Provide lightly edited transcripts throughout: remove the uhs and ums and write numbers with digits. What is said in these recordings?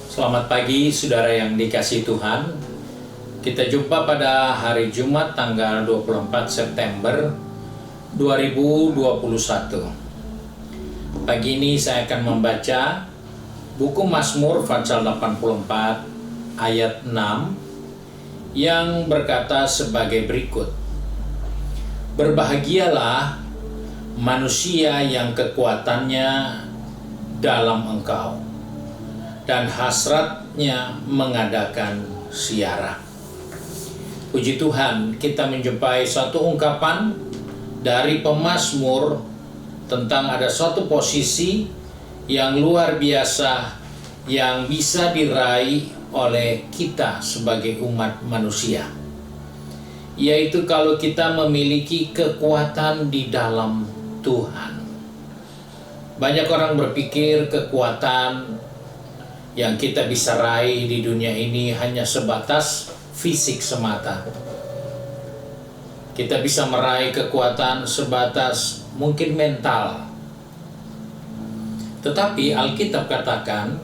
Selamat pagi saudara yang dikasihi Tuhan. Kita jumpa pada hari Jumat tanggal 24 September 2021. Pagi ini saya akan membaca buku Mazmur pasal 84 ayat 6 yang berkata sebagai berikut. Berbahagialah manusia yang kekuatannya dalam Engkau dan hasratnya mengadakan ziarah. Puji Tuhan, kita menjumpai suatu ungkapan dari pemazmur tentang ada suatu posisi yang luar biasa yang bisa diraih oleh kita sebagai umat manusia, yaitu kalau kita memiliki kekuatan di dalam Tuhan. Banyak orang berpikir kekuatan yang kita bisa raih di dunia ini hanya sebatas fisik semata. Kita bisa meraih kekuatan sebatas mungkin mental. Tetapi Alkitab katakan,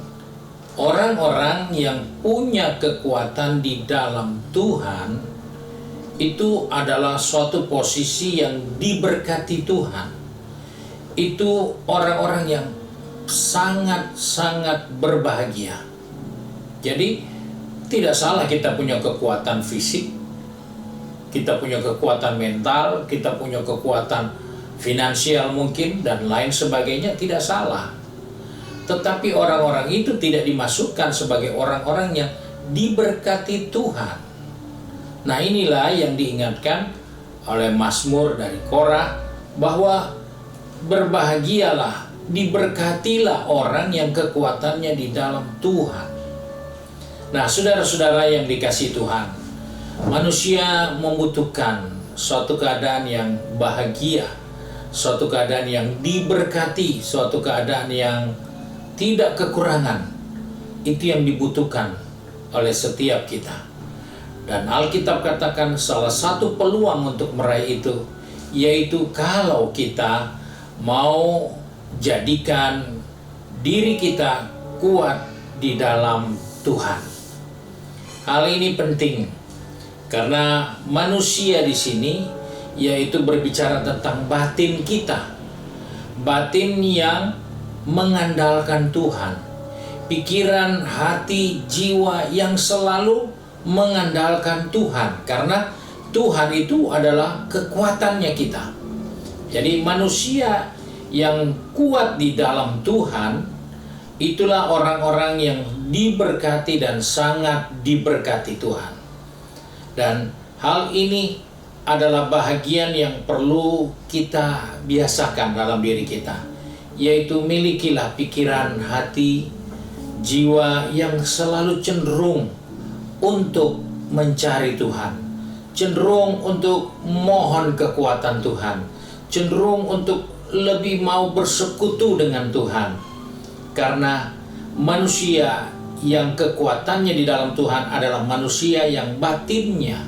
orang-orang yang punya kekuatan di dalam Tuhan itu adalah suatu posisi yang diberkati Tuhan. Itu orang-orang yang sangat-sangat berbahagia. Jadi tidak salah kita punya kekuatan fisik, kita punya kekuatan mental, kita punya kekuatan finansial mungkin dan lain sebagainya, tidak salah. Tetapi orang-orang itu tidak dimasukkan sebagai orang-orang yang diberkati Tuhan. Nah, inilah yang diingatkan oleh Mazmur dari Korah, bahwa berbahagialah, diberkatilah orang yang kekuatannya di dalam Tuhan. Nah, saudara-saudara yang dikasihi Tuhan, manusia membutuhkan suatu keadaan yang bahagia, suatu keadaan yang diberkati, suatu keadaan yang tidak kekurangan. Itu yang dibutuhkan oleh setiap kita. Dan Alkitab katakan salah satu peluang untuk meraih itu, yaitu kalau kita mau jadikan diri kita kuat di dalam Tuhan. Hal ini penting karena manusia di sini yaitu berbicara tentang batin kita. Batin yang mengandalkan Tuhan. Pikiran, hati, jiwa yang selalu mengandalkan Tuhan, karena Tuhan itu adalah kekuatannya kita. Jadi manusia yang kuat di dalam Tuhan, itulah orang-orang yang diberkati dan sangat diberkati Tuhan. Dan hal ini adalah bahagian yang perlu kita biasakan dalam diri kita, yaitu milikilah pikiran, hati, jiwa yang selalu cenderung untuk mencari Tuhan, cenderung untuk mohon kekuatan Tuhan, cenderung untuk lebih mau bersekutu dengan Tuhan. Karena manusia yang kekuatannya di dalam Tuhan adalah manusia yang batinnya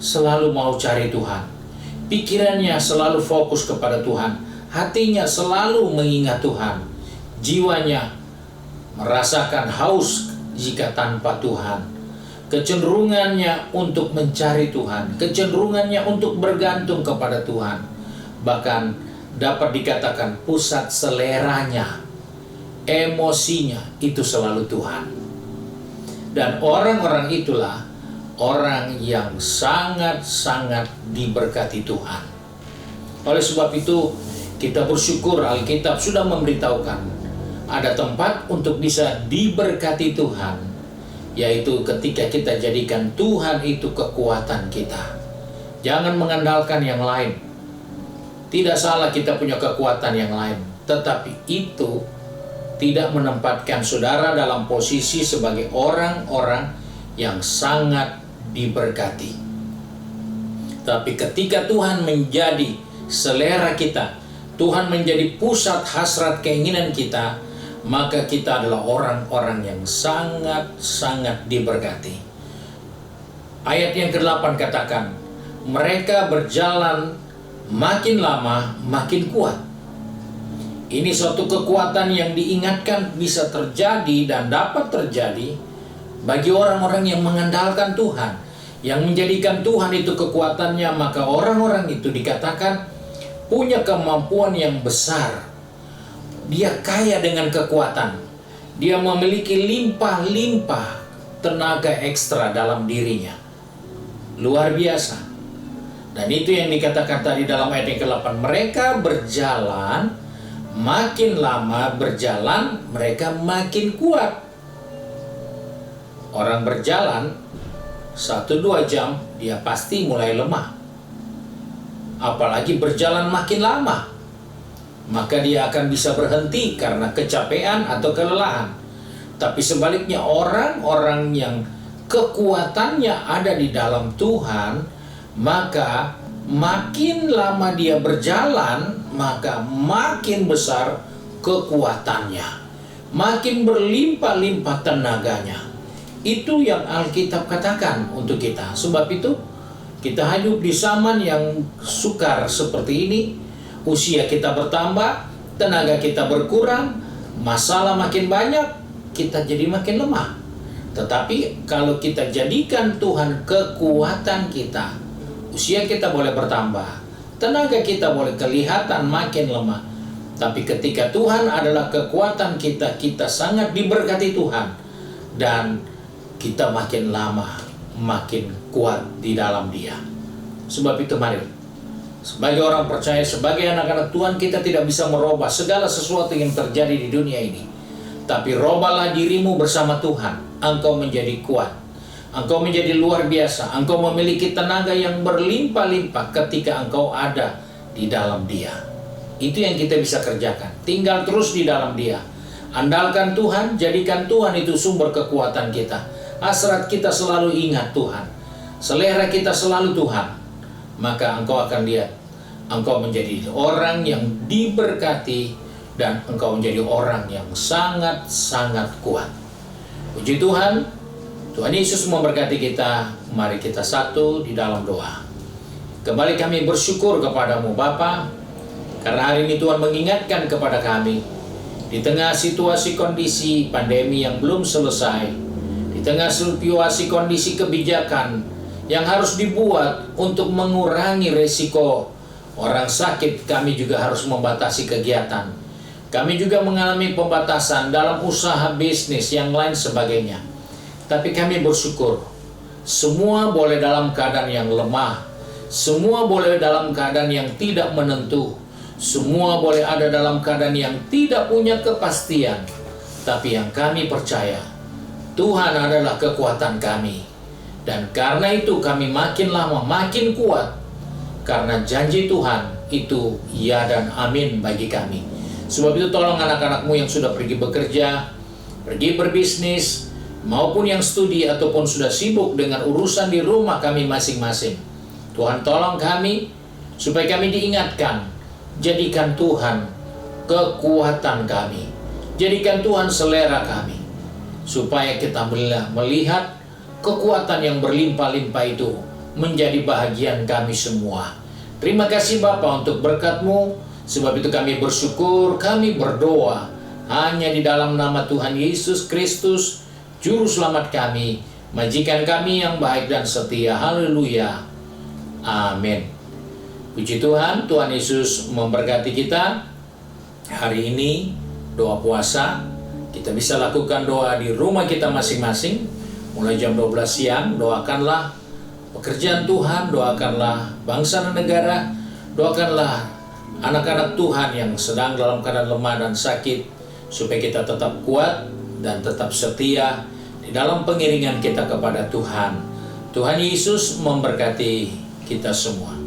selalu mau cari Tuhan, pikirannya selalu fokus kepada Tuhan, hatinya selalu mengingat Tuhan, jiwanya merasakan haus jika tanpa Tuhan, kecenderungannya untuk mencari Tuhan, kecenderungannya untuk bergantung kepada Tuhan, bahkan dapat dikatakan pusat seleranya, emosinya itu selalu Tuhan. Dan orang-orang itulah orang yang sangat-sangat diberkati Tuhan. Oleh sebab itu kita bersyukur Alkitab sudah memberitahukan ada tempat untuk bisa diberkati Tuhan, yaitu ketika kita jadikan Tuhan itu kekuatan kita. Jangan mengandalkan yang lain. Tidak salah kita punya kekuatan yang lain, tetapi itu tidak menempatkan saudara dalam posisi sebagai orang-orang yang sangat diberkati. Tapi ketika Tuhan menjadi selera kita, Tuhan menjadi pusat hasrat keinginan kita, maka kita adalah orang-orang yang sangat-sangat diberkati. Ayat yang ke-8 katakan, mereka berjalan makin lama makin kuat. Ini suatu kekuatan yang diingatkan bisa terjadi dan dapat terjadi bagi orang-orang yang mengandalkan Tuhan, yang menjadikan Tuhan itu kekuatannya. Maka orang-orang itu dikatakan punya kemampuan yang besar. Dia kaya dengan kekuatan. Dia memiliki limpah-limpah tenaga ekstra dalam dirinya. Luar biasa. Dan itu yang dikatakan tadi dalam ayat yang ke-8. Mereka berjalan, makin lama berjalan, mereka makin kuat. Orang berjalan 1-2 jam, dia pasti mulai lemah. Apalagi berjalan makin lama, maka dia akan bisa berhenti karena kecapean atau kelelahan. Tapi sebaliknya, orang-orang yang kekuatannya ada di dalam Tuhan, maka makin lama dia berjalan, maka makin besar kekuatannya, makin berlimpah-limpah tenaganya. Itu yang Alkitab katakan untuk kita. Sebab itu kita hidup di zaman yang sukar seperti ini. Usia kita bertambah, tenaga kita berkurang, masalah makin banyak, kita jadi makin lemah. Tetapi kalau kita jadikan Tuhan kekuatan kita, usia kita boleh bertambah, tenaga kita boleh kelihatan makin lemah. Tapi ketika Tuhan adalah kekuatan kita, kita sangat diberkati Tuhan. Dan kita makin lama, makin kuat di dalam Dia. Sebab itu mari, sebagai orang percaya, sebagai anak-anak Tuhan, kita tidak bisa merubah segala sesuatu yang terjadi di dunia ini. Tapi robahlah dirimu bersama Tuhan. Engkau menjadi kuat. Engkau menjadi luar biasa. Engkau memiliki tenaga yang berlimpah-limpah ketika engkau ada di dalam Dia. Itu yang kita bisa kerjakan. Tinggal terus di dalam Dia. Andalkan Tuhan, jadikan Tuhan itu sumber kekuatan kita. Hasrat kita selalu ingat Tuhan. Selera kita selalu Tuhan. Maka engkau akan lihat, engkau menjadi orang yang diberkati dan engkau menjadi orang yang sangat-sangat kuat. Puji Tuhan, Tuhan Yesus memberkati kita. Mari kita satu di dalam doa. Kembali kami bersyukur kepadamu Bapa, karena hari ini Tuhan mengingatkan kepada kami, di tengah situasi kondisi pandemi yang belum selesai, di tengah situasi kondisi kebijakan yang harus dibuat untuk mengurangi resiko orang sakit, kami juga harus membatasi kegiatan. Kami juga mengalami pembatasan dalam usaha bisnis yang lain sebagainya. Tapi kami bersyukur, semua boleh dalam keadaan yang lemah, semua boleh dalam keadaan yang tidak menentu, semua boleh ada dalam keadaan yang tidak punya kepastian. Tapi yang kami percaya, Tuhan adalah kekuatan kami. Dan karena itu kami makin lama makin kuat. Karena janji Tuhan itu ya dan amin bagi kami. Sebab itu tolong anak-anakmu yang sudah pergi bekerja, pergi berbisnis, maupun yang studi ataupun sudah sibuk dengan urusan di rumah kami masing-masing. Tuhan tolong kami supaya kami diingatkan. Jadikan Tuhan kekuatan kami. Jadikan Tuhan selera kami. Supaya kita melihat kekuatan yang berlimpah-limpah itu menjadi bahagian kami semua. Terima kasih Bapa untuk berkat-Mu. Sebab itu kami bersyukur, kami berdoa hanya di dalam nama Tuhan Yesus Kristus, Juru Selamat kami, Majikan kami yang baik dan setia. Haleluya. Amin. Puji Tuhan, Tuhan Yesus memberkati kita. Hari ini doa puasa, kita bisa lakukan doa di rumah kita masing-masing. Mulai jam 12 siang, doakanlah pekerjaan Tuhan, doakanlah bangsa dan negara, doakanlah anak-anak Tuhan yang sedang dalam keadaan lemah dan sakit, supaya kita tetap kuat dan tetap setia di dalam pengiringan kita kepada Tuhan. Tuhan Yesus memberkati kita semua.